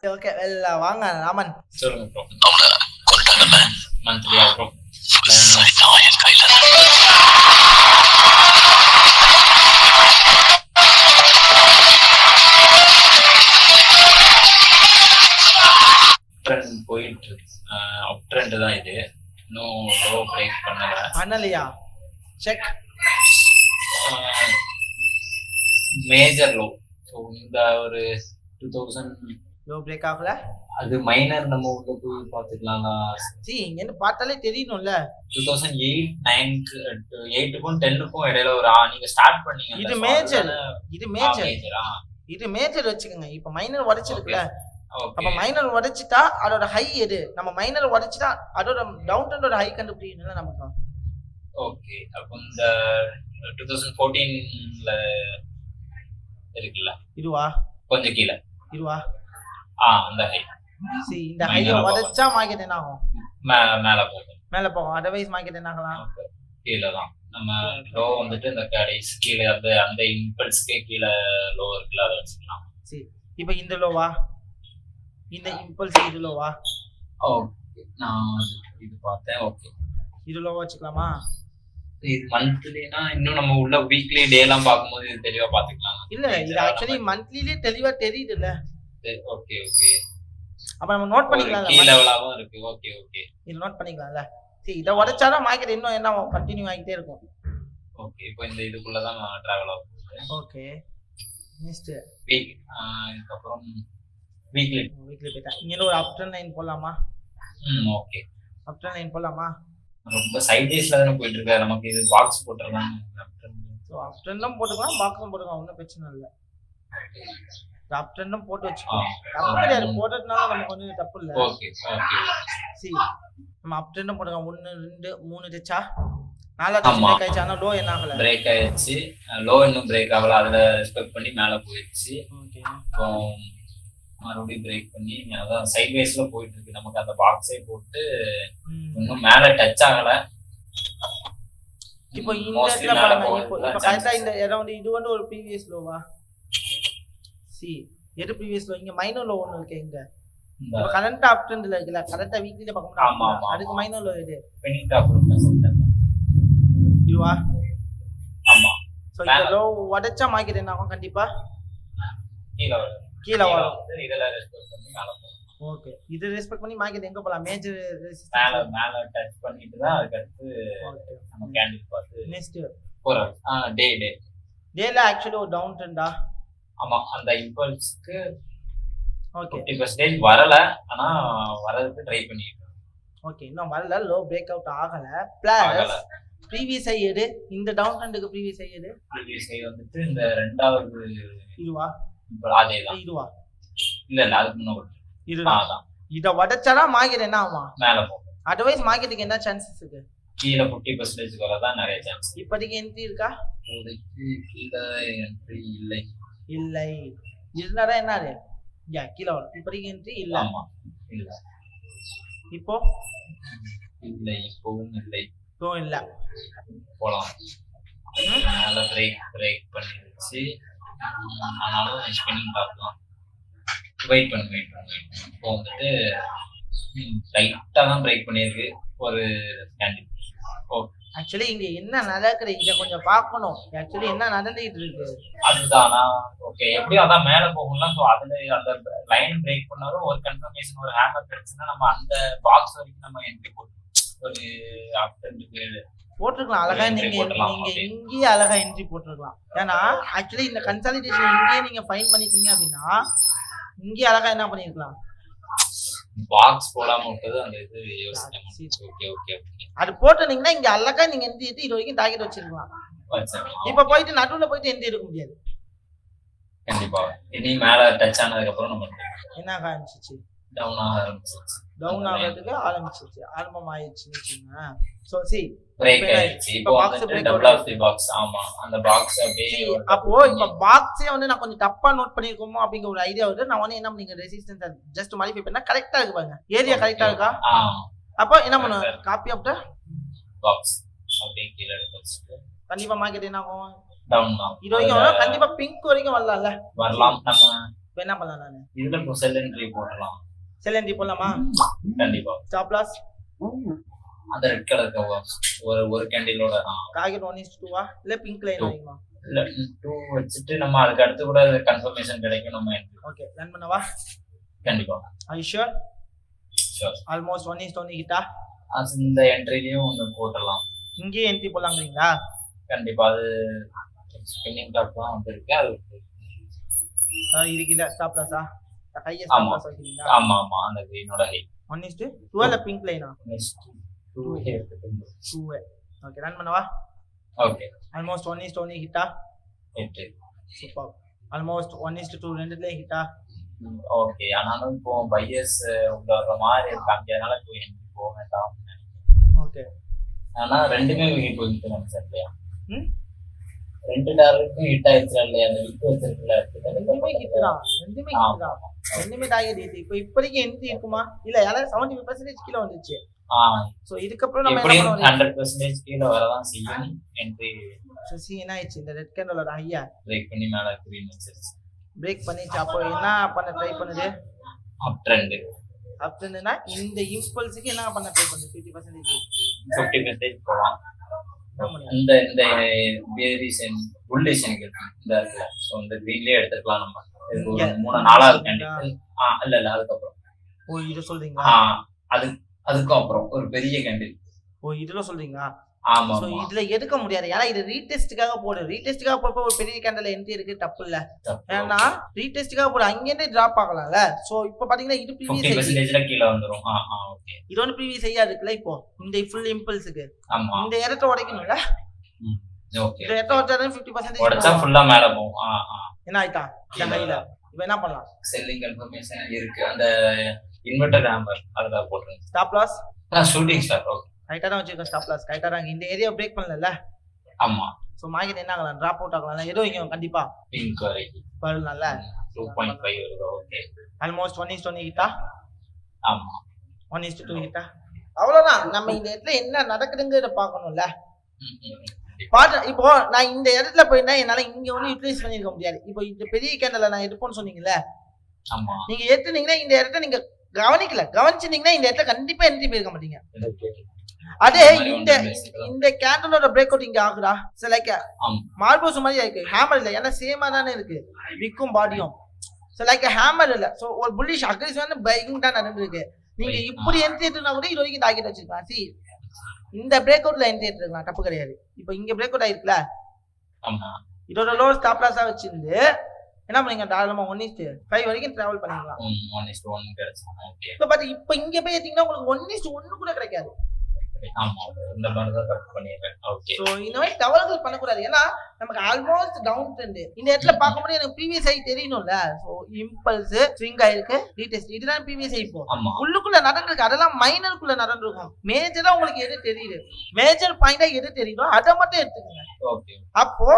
Okay வெல்ல வாங்க ராமன் சொல்லுங்க ப்ரோ. மந்த்லியா ப்ரோ? ட்ரெண்ட் போயிட்டு இருக்கு. அப் ட்ரெண்ட் தான் இது. இன்னும் லோ பிரேக் பண்ணலையா? Check major low. ஸோ இந்த ஒரு 2000 லோ பிரேக் ஆகல. அது மைனர் நம்ம உள்ள போய் பார்த்துக்கலாம். இங்கன்னு பார்த்தாலே தெரியணும்ல. 2008 9க்கு 8க்கும் 10க்கும் இடையில ஒரு நீங்க ஸ்டார்ட் பண்ணீங்க. இது மேஜர் வச்சுக்கோங்க. இப்ப மைனர் உடைச்சிருக்குல. அப்ப மைனர் உடைச்சிட்டா அதோட ஹை எது? நம்ம மைனர் உடைச்சிட்டா அதோட டவுன் ட்ரெண்டோட ஹை கண்டுபிடிக்கணும்ல நமக்கு. ஓகே, அப்ப இந்த 2014ல இருக்குல்ல, இதுவா? கொஞ்சம் கீழ இதுவா? அந்த ஹை. இந்த ஹையை உடைச்சா மார்க்கெட் என்ன ஆகும்? மேல போகும். அதர்வைஸ் மார்க்கெட் என்ன ஆகலாம்? கீழ தான். நம்ம லோ வந்துட்டு இந்த கடைசி கீழ அந்த இம்பல்ஸ்க்கே கீழ லோ இருக்குல்ல, அதை வச்சுக்கலாம். சரி, இப்போ இந்த லோவா? இந்த இம்பல்ஸ் இது லோவா? ஓகே, நான் இது பார்த்தேன். ஓகே, இது லோவா வச்சுக்கலாமா? இது மந்த்லினா இன்னும் நம்ம உள்ள வீக்லி டே எல்லாம் பாக்கும்போது இது தெளிவா பாத்துக்கலாம். இல்ல, இது ஆக்சுவலி மந்த்லிலே தெளிவா தெரியுதுல்ல. ஓகே ஓகே, அப்ப நம்ம நோட் பண்ணிக்கலாம். கீ லெவலாவும் இருக்கு. ஓகே ஓகே, இது நோட் பண்ணிக்கலாம்ல. சரி, இத உடைச்சாதான் மார்க்கெட் இன்னும் என்ன கண்டினியூ ஆகிட்டே இருக்கும். ஓகே, இப்போ இந்த இதுக்குள்ள தான் டிராவல் ஆகும். Okay, next week. இதுக்கு அப்புறம் வீக்லி போய்ட்டா. இங்க ஒரு அப் ட்ரெண்ட் லைன் போலாமா? ஓகே, அப் ட்ரெண்ட் லைன் போலாமா? ரொம்ப சைட் வேஸ்ல தான போயிட்டு இருக்கு. நமக்கு இது பாக்ஸ் போட்டுறலாம். சோ அப் ட்ரெண்டும் போட்டுக்கலாம், பாக்ஸும் போட்டுக்கலாம், ஒண்ணும் பிரச்சனை இல்ல. அப் ட்ரெண்டும் போட்டு வச்சுக்கலாம். தப்பு கிடையாது, போட்டதுனால நமக்கு வந்து தப்பு இல்ல. ஓகே ஓகே, சரி, நம்ம அப் ட்ரெண்டும் போட்டுக்கலாம். 1 2 3 டச்சா நாலாவது பிரேக் ஆயிடுச்சு. ஆனா லோ என்ன ஆகல? பிரேக் ஆயிடுச்சு. லோ இன்னும் பிரேக் ஆகல. அதுல ரெஸ்பெக்ட் பண்ணி மேல போயிடுச்சு. ஓகே, இப்போ மறுபடியும் பிரேக் பண்ணி அதான் சைட் வேஸ்ல போயிட்டு இருக்கு. நமக்கு அந்த பாக்ஸே போட்டு இன்னும் மேல டச் ஆகல. இப்போ இந்த இடத்துல பாருங்க. இப்போ கரெக்ட்டா இந்த அரௌண்ட் இது வந்து ஒரு ப்ரீவியஸ் லோவா? எது ப்ரீவியஸ் லோ? இங்க மைனர் லோ ஒன்னு இருக்கு. இங்க இப்போ கரண்ட் அப் ட்ரெண்ட்ல இருக்குல, கரெக்ட்டா வீக்லில பார்க்க முடியாது. அதுக்கு மைனர் லோ எது? பெனிட் ஆஃப் சென்டர் இதுவா? ஆமா. சோ இந்த லோ உடைச்சா மார்க்கெட் என்ன ஆகும்? கண்டிப்பா கீழ வரும். இதெல்ல ரெஸ்பெக்ட் பண்ணி மேல போகும். ஓகே, இது ரெஸ்பெக்ட் பண்ணி மார்க்கெட் எங்க போலாம்? மேஜர் மேல டச் பண்ணிட்டு தான் அதுக்கு அடுத்து நம்ம கேண்டில் பார்த்து நெக்ஸ்ட் போறோம். டேல ஆக்சுவலி ஒரு டவுன் ட்ரெண்டா? ஆமா, அந்த இம்பல்ஸ்க்கு ஓகே 50% வரல. ஆனா வரதுக்கு ட்ரை பண்ணிட்டு. ஓகே, இன்னும் வரல. லோ பிரேக் அவுட் ஆகல. பிளஸ் ப்ரீவியஸ் ஹை எது? இந்த டவுன் ட்ரெண்டுக்கு ப்ரீவியஸ் ஹை எது? ப்ரீவியஸ் ஹை வந்துட்டு இந்த ரெண்டாவது இதுவா? அதேதான். இதுவா? இல்ல அதுக்கு முன்னாடி இதுதான். இத உடைச்சானா மார்க்கெட் என்ன ஆகும்? மேல போகும். அதர்வைஸ் மார்க்கெட்டுக்கு என்ன சான்சஸ் இருக்கு? கீழ 50% வரதான் நிறைய சான்ஸ். இப்போதைக்கு என்ட்ரி இருக்கா? இப்போதைக்கு கீழ என்ட்ரி இல்லை. இருந்தா என்னது? கீழ வரும். இப்போதைக்கு என்ட்ரி இல்ல. ஆமா, இல்ல. இப்போ இல்லை, இப்பவும் இல்லை. இப்போ இல்ல. போலாம். மேல பிரேக் பண்ணிருச்சு. ஆனாலும் ஸ்பின்னிங் பார்க்கலாம். வெயிட் பண்ணு. இப்போ வந்துட்டு லைட்டா தான் பிரேக் பண்ணிருக்கு ஒரு கேண்டில். ஓகே, ஆக்சுவலி இங்க என்ன நடக்குது இத கொஞ்சம் பார்க்கணும். ஆக்சுவலி என்ன நடந்துட்டு இருக்கு அதுதானா? ஓகே, எப்படியும் அதான் மேல போகும்ல. சோ அதுல அந்த லைன் பிரேக் பண்ணாலும் ஒரு கன்ஃபர்மேஷன், ஒரு ஹேமர் கிடைச்சுன்னா நம்ம அந்த பாக்ஸ் வரைக்கும் நம்ம என்ட்ரி போட்டு ஒரு அப்டென்ட்க்கு போட்டுருக்கலாம். அழகா நீங்க இங்கேயே அழகா என்ட்ரி போட்டுருக்கலாம். ஏன்னா ஆக்சுவலி இந்த கன்சாலிடேஷன் இங்கேயே நீங்க ஃபைன் பண்ணிட்டீங்க அப்படின்னா இங்கே அழகா என்ன பண்ணிருக்கலாம்? பாக்ஸ் போடாம விட்டது அந்த இது யோசனை. ஓகே ஓகே ஓகே, அது போட்டுனீங்கன்னா இங்க அழகா நீங்க என்ட்ரி இது வரைக்கும் டார்கெட் வச்சிருக்கலாம். இப்ப போயிட்டு நடுவுல போயிட்டு என்ட்ரி எடுக்க முடியாது. கண்டிப்பா இனி மேல டச் ஆனதுக்கு அப்புறம் நம்ம என்ன ஆரம்பிச்சிச்சு? டவுன் ஆகிறதுக்கு ஆரம்பிச்சிச்சு. ஆரம்பம் ஆயிடுச்சுன்னு. சோ பிரேக் ஆயிடுச்சு. இப்போ டபுள் ஆஃப் தி பாக்ஸ். ஆமா, அந்த பாக்ஸ் அப்படியே. அப்போ இப்ப பாக்ஸே வந்து நான் கொஞ்சம் தப்பா நோட் பண்ணிருக்கோமோ அப்படிங்கிற ஒரு ஐடியா வருது. நான் வந்து என்ன பண்ணீங்க, ரெசிஸ்டன்ஸ் ஜஸ்ட் மாடிஃபை பண்ணா கரெக்டா இருக்கு பாருங்க. ஏரியா கரெக்டா இருக்கா? அப்போ என்ன பண்ணுங்க, காப்பி ஆஃப் தி பாக்ஸ் அப்படியே கீழ எடுத்து கண்டிப்பா மார்க்கெட் என்ன ஆகும்? டவுன் தான். இது வரைக்கும் கண்டிப்பா பிங்க் வரைக்கும் வரலாம்ல. வரலாம். நம்ம இப்போ என்ன பண்ணலாம் நான் இதுல இப்போ செல் என்ட்ரி போடலாம். செல் என்ட்ரி போடலாமா? கண்டிப்பா. ஸ்டாப் லாஸ் அந்த ரெட் கலர் ஒரு கேண்டிலோட டார்கெட் 1:2 இல்ல பிங்க் லைன் ஆகுமா? இல்ல 2 வச்சுட்டு நம்ம அதுக்கு அடுத்து கூட கன்ஃபர்மேஷன் கிடைக்கும் நம்ம. ஓகே ரன் பண்ணவா? கண்டிப்பா. Are you sure? Sure. Almost 1:1 கிட்டா இந்த என்ட்ரிலயும் ஒன்று போடலாம். இங்கே என்ட்ரி போடலாங்களா? கண்டிப்பா. அது ஸ்பின்னிங் டாப் தான் வந்திருக்கு. அது இதுக்கு இல்ல ஸ்டாப் லாஸா? ஹையஸ்ட் ஆமா. ஸ்டாப் லாஸ் வைக்கிறீங்களா? ஆமா ஆமா அந்த கிரீனோட ஹை 1:2 இல்ல பிங்க் லைனா? 2. ஓகே ரன் பண்ணவா? ஓகே. Almost 1:1 கிட்டா என்ட்ரி. சூப்பர். Almost 1:2 ரெண்டுலயே கிட்டா. ஓகே. ஆனாலும் இப்போ பையர்ஸ் உள்ள வர மாதிரி இருக்காங்க. அதனால இப்போ என்ட்ரி போக வேண்டாம். ஓகே. ஆனா ரெண்டுமே இப்போ ஹிட் ஆயிடுச்சு இல்லையா? ரெண்டு டார்கெட்டும் ஹிட் ஆயிடுச்சு இல்லையா? அந்த ஹிட் வச்சிருக்கல. ரெண்டுமே ஹிட் தான். ரெண்டுமே டார்கெட் ஹிட். இப்போ இப்போதைக்கு என்ட்ரி இருக்குமா? இல்ல யாராவது 75% கீழ வந்துச்சு. சோ இதுக்கு அப்புறம் நம்ம என்ன பண்ணுவோம்? 100% கீழ வரதான் செய்யும் என்ட்ரி. சோ என்ன ஆயிடுச்சு? இந்த ரெட் கேண்டலோட ஹையா பிரேக் பண்ணி மேல கிரீன் வச்சிருச்சு. பிரேக் பண்ணிச்சு. அப்போ என்ன பண்ண ட்ரை பண்ணுது? அப் ட்ரெண்ட். அப் ட்ரெண்ட்னா இந்த இம்பல்ஸ்க்கு என்ன பண்ண ட்ரை பண்ணுது? 50% போலாம். இந்த இந்த வேரியேஷன் புல்லிஷன் இந்த இருக்குல. சோ இந்த கிரீன்லயே எடுத்துக்கலாம் நம்ம. இது ஒரு 3-4 கேண்டில். இல்ல அதுக்கப்புறம். ஓ இத சொல்றீங்களா? அதுக்கு அப்புறம் ஒரு பெரிய கேண்டில். ஓ இதுல சொல்றீங்களா? ஆமா. சோ இதுல எடுக்க முடியாது. ஏன்னா இது ரீடெஸ்ட்காக போடு. ரீடெஸ்ட்காக போறப்ப ஒரு பெரிய கேண்டல் என்ட்ரி இருக்கு, தப்பு இல்ல. ஏன்னா ரீடெஸ்ட்காக போடு, அங்க இருந்து டிராப் ஆகலாம்ல. சோ இப்போ பாத்தீங்கன்னா இது ப்ரீவியஸ் 50% கீழ வந்துரும். ஓகே. இது ஒன்னு ப்ரீவியஸ் ஐயா இருக்குல. இப்போ இந்த ஃபுல் இம்பல்ஸ்க்கு ஆமா இந்த இடத்தை உடைக்கணும்ல. ஓகே. இந்த இடத்தை உடைச்சா 50% உடைச்சா ஃபுல்லா மேல போகும். என்ன ஆயிட்டா? இந்த ஹைல இப்போ என்ன பண்ணலாம்? செல்லிங் கன்ஃபர்மேஷன் இருக்கு. அந்த இன்வெர்டர் ஹேமர் அதுல போடுறேன். Stop loss shooting star. Okay. ரைட்டா தான் வச்சிருக்கோம். ஸ்டாப் லாஸ் ரைட்டா தான். இந்த ஏரியா பிரேக் பண்ணல. ஆமா. சோ மார்க்கெட் என்ன ஆகலாம்? டிராப் அவுட் ஆகலாம். ஏதோ இங்க கண்டிப்பா பிங்க் வரைக்கும் வரலாம்ல. 2.5 வருது. ஓகே. ஆல்மோஸ்ட் 1:1 கிட்டா. ஆமா 1:2 கிட்டா. அவ்வளவுதான். நம்ம இந்த இடத்துல என்ன நடக்குதுங்கறத பார்க்கணும்ல. இப்போ நான் இந்த இடத்துல போயினா என்னால இங்க ஒண்ணு யூட்டிலைஸ் பண்ணிருக்க முடியாது. இப்போ இந்த பெரிய கேண்டல நான் எடுப்போம்னு சொன்னீங்கல்ல. ஆமா. நீங்க ஏத்துனீங்கன்னா இந்த இடத்த நீங்க கவனிச்சிருந்தீங்கன்னா இந்த இடத்துல கண்டிப்பா என்ட்ரி போயிருக்க மாட்டீங்க. அதே இந்த கேண்டலோட பிரேக் அவுட் இங்க ஆகுதா? லைக் மார்போஸ் மாதிரி இருக்கு. ஹேமர் இல்ல. ஏன்னா சேமா தானே இருக்கு விக்கும் பாடியும். லைக் ஹேமர் இல்ல. சோ ஒரு புல்லிஷ் அக்ரெசிவான பையிங் தான் நடந்துருக்கு. நீங்க இப்படி என்ட்ரி எடுத்துனா கூட இது வரைக்கும் டார்கெட் வச்சிருக்கலாம். சி இந்த பிரேக் அவுட்ல என்ட்ரி எடுத்துக்கலாம், தப்பு கிடையாது. இப்போ இங்க பிரேக் அவுட் ஆயிருக்குல. ஆமா. இதோட லோ ஸ்டாப் லாஸா வச்சிருந்து என்ன பண்ணீங்க? தாராளமா 1:5 வரைக்கும் டிராவல் பண்ணிக்கலாம். 1:1 கிடைச்சா. ஓகே. இப்போ பாத்து இப்போ இங்க போய் ஏத்தீங்கன்னா உங்களுக்கு 1:1 கூட கிடைக்காது. ஆமா. இந்த மாதிரி தான் கட் பண்ணிடுறேன். ஓகே. சோ இந்த மாதிரி தவறுகள் பண்ணக்கூடாது. ஏன்னா நமக்கு ஆல்மோஸ்ட் டவுன் ட்ரெண்ட் இந்த இடத்துல பார்க்கும்போது எனக்கு ப்ரீவியஸ் ஹை தெரியணும்ல. சோ இம்பல்ஸ் ஸ்விங் ஆயிருக்கு, ரீடெஸ்ட் இதுதான் ப்ரீவியஸ் ஹை. இப்போ உள்ளுக்குள்ள நடந்திருக்கு. அதெல்லாம் மைனருக்குள்ள நடந்திருக்கும். மேஜரா உங்களுக்கு எது தெரியுது, மேஜர் பாயிண்டா எது தெரியுதோ அதை மட்டும் எடுத்துக்கோங்க. ஓகே. அப்போ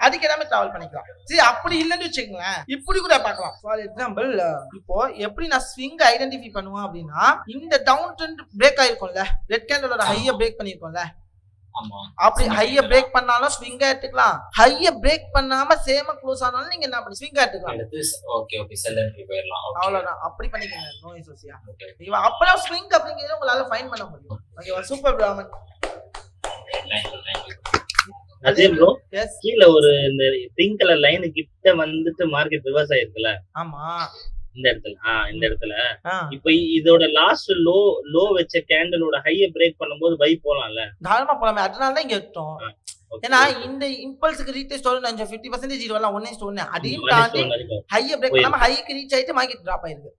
அதுக்கு எல்லாமே டிராவல் பண்ணிக்கலாம். சரி அப்படி இல்லைன்னு வச்சுக்கோங்களேன், இப்படி கூட பார்க்கலாம். ஃபார் எக்ஸாம்பிள் இப்போ எப்படி நான் ஸ்விங் ஐடென்டிஃபை பண்ணுவேன் அப்படின்னா, இந்த டவுன் ட்ரெண்ட் பிரேக் ஆயிருக்கும்ல, ரெட் கேண்டலோட ஹைய பிரேக் பண்ணிருக்கோம்ல. அப்படி ஹைய பிரேக் பண்ணாலும் ஸ்விங்கா எடுத்துக்கலாம். ஹைய பிரேக் பண்ணாம சேமா க்ளோஸ் ஆனாலும் நீங்க என்ன பண்ணி ஸ்விங்கா எடுத்துக்கலாம். Okay okay. செல் என்ட்ரி போயிரலாம். அவ்வளவுதான். அப்படி பண்ணிக்கங்க. நோ இஷ்யூஸ்யா. நீங்க அப்பறம் ஸ்விங் அப்படிங்கறது உங்களால ஃபைண்ட் பண்ண முடியும். ஓகேவா? சூப்பர் பிராமன். தேங்க்யூ. அதே ப்ரோ கீழ ஒரு இந்த பிங்க் கலர் லைன் கிட்ட வந்துட்டு மார்க்கெட் ரிவர்ஸ் ஆயிருக்குல. ஆமா. இந்த இடத்துல இப்போ இதோட லாஸ்ட் லோ வச்ச கேண்டலோட ஹைய பிரேக் பண்ணும்போது பை போலாம்ல. தாராளமா போலாமே. அதனால தான் இங்க எடுத்தோம். ஏன்னா இந்த இம்பல்ஸ்க்கு ரீடெஸ்ட் வரும். 50% இது வரலாம் 1:1. அதையும் தாண்டி ஹைய பிரேக் பண்ணாம ஹைக்கு ரீச் ஆயிட்டு மார்க்கெட் டிராப் ஆயிருக்கு.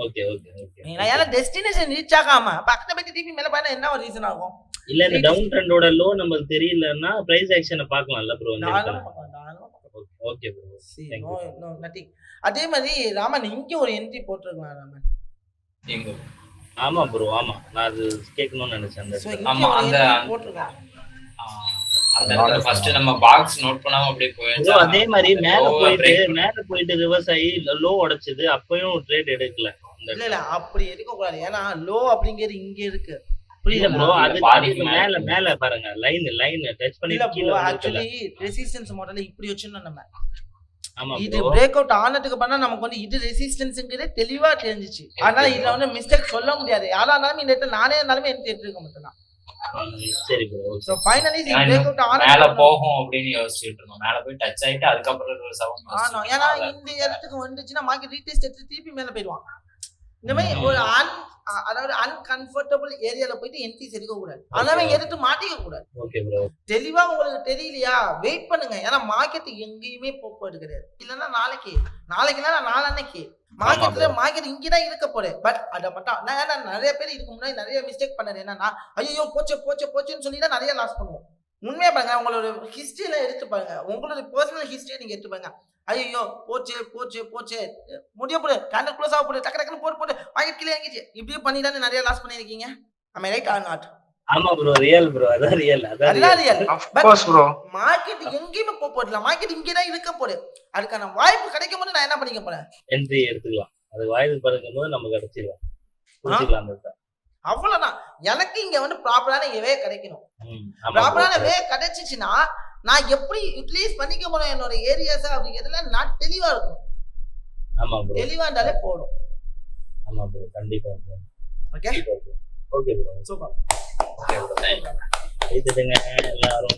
Okay okay okay. ஏன்னா டெஸ்டினேஷன் ரீச் ஆகாம பக்கத்துல போய் திருப்பி மேல போனா என்ன ஒரு ரீசன் ஆகும்? இல்ல இந்த டவுன் ட்ரெண்டோட லோ நமக்கு தெரியலன்னா பிரைஸ் ஆக்ஷனை பார்க்கலாம்ல bro. Okay bro. No nothing. அதே மாதிரி ராமன் இங்க ஒரு என்ட்ரி போட்டுருக்கலாம் ராமன். எங்க? ஆமா ப்ரோ. ஆமா நான் அது கேட்கணும்னு நினைச்சேன். ஆமா அந்த போட்டுருக்கலாம். அந்த ஃபர்ஸ்ட் நம்ம பாக்ஸ் நோட் பண்ணாம அப்படியே போயிடுச்சு. அதே மாதிரி மேல போயிட்டு ரிவர்ஸ் ஆகி லோ உடைச்சது. அப்பயும் ட்ரேட் எடுக்கல. இல்ல அப்படி எடுக்க கூடாது. ஏன்னா லோ அப்படிங்கிறது இங்க இருக்கு. புரியல ப்ரோ. அது மேல பாருங்க லைன் டச் பண்ணி கீழ. ஆக்சுவலி ரெசிஸ்டன்ஸ் மாடல் இப்படி வச்சிருந்தோம் நம்ம. ஆமா இது ப்ரோ. பிரேக் அவுட் ஆனதுக்கு பண்ணா நமக்கு வந்து இது ரெசிஸ்டன்ஸ்ங்கிறது தெளிவா தெரிஞ்சிச்சு. அதனால இதுல வந்து மிஸ்டேக் சொல்ல முடியாது. யாரா இருந்தாலும் இந்த இடத்துல நானே இருந்தாலுமே என்ட்ரி எடுத்துக்க மாட்டேன். சரி ப்ரோ. சோ ஃபைனலி ஏன்னா பிரேக் அவுட் மேல ஆனதுக்கு போகும் அப்படின்னு யோசிச்சுட்டு இருந்தோம். மேல போய் டச் ஆயிட்டு அதுக்கப்புறம் ஒரு சவுண்ட் ஆனா ஏன்னா இந்த இடத்துக்கு வந்துச்சுன்னா மார்க்கெட் ரீடெஸ்ட் எடுத்து திருப்பி மேல போயிடுவான். இந்த மாதிரி ஒரு அதாவது அன்கம்ஃபர்டபிள் ஏரியால போயிட்டு என்ட்ரிஸ் எடுக்க கூடாது. அதனால எடுத்து மாட்டிக்க கூடாது. Okay bro. தெளிவா உங்களுக்கு தெரியலையா வெயிட் பண்ணுங்க. ஏன்னா மார்க்கெட் எங்கேயுமே போறது கிடையாது. இல்லன்னா நாளைக்குன்னா நாளன்னைக்கு மார்க்கெட் இங்கதான் இருக்க போறேன். பட் அதை மட்டும் நான் நிறைய பேர் இதுக்கு முன்னாடி நிறைய மிஸ்டேக் பண்ணது என்னன்னா ஐயோ போச்சுன்னு சொல்லி தான் நிறைய லாஸ் பண்ணுவோம். உண்மையா பாருங்க உங்களோட ஹிஸ்டரியில எடுத்து பாருங்க. உங்களோட பர்சனல் ஹிஸ்டரியை நீங்க எடுத்து பாருங்க. ஐயோ போச்சு முடிய போடு கேண்டல் க்ளோஸ் ஆக போடு டக்கு போட்டு மார்க்கெட் கீழே இறங்கிச்சு. இப்படியே பண்ணி தானே நிறைய லாஸ் பண்ணிருக்கீங்க. am I right or not? ஆமா ப்ரோ. Real bro. அதான் real. of course bro. Market எங்கேயுமே போறதில்ல. மார்க்கெட் இங்கே தான் இருக்க போகுது. அதுக்கான வாய்ப்பு கிடைக்கும் போது நான் என்ன பண்ணிக்க போறேன்? என்ட்ரி எடுத்துக்கலாம். அது வாய்ப்பு பறக்கும் போது நமக்கு கிடைச்சிடலாம். புரிஞ்சுக்கலாம். அவ்வளவுதான். எனக்கு இங்க வந்து ப்ராப்பரான வே கிடைக்கணும். ப்ராப்பரான வே கிடைச்சிச்சுன்னா நான் எப்படி யூட்டிலைஸ் பண்ணிக்க போறேன் என்னோட ஏரியாஸ் அப்படிங்கிறதுல நான் தெளிவா இருக்கும். ஆமா ப்ரோ. தெளிவா இருந்தாலே போடும். ஆமா ப்ரோ. கண்டிப்பா bro. Okay okay bro. Super. Okay bro. எல்லாரும்